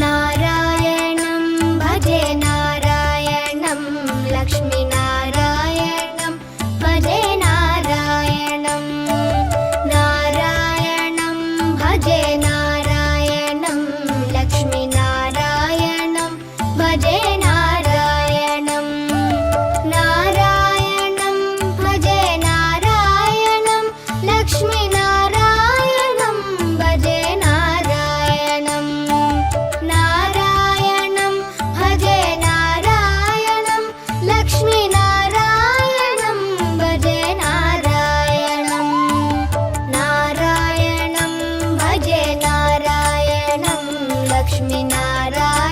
नारायणं भजे नारायणं लक्ष्मीनारायणं भजे नारायणं नारायणं भजे नारायणं लक्ष्मीनारायणं भजे नारायणं नारायणं भजे नारायणं लक्ष्मीनारायणं भजे नारायणं नारायणं भजे नारायणं लक्ष्मीनारायणं भजे नारायणं नारायणं भजे नारायणं लक्ष्मीनारायणं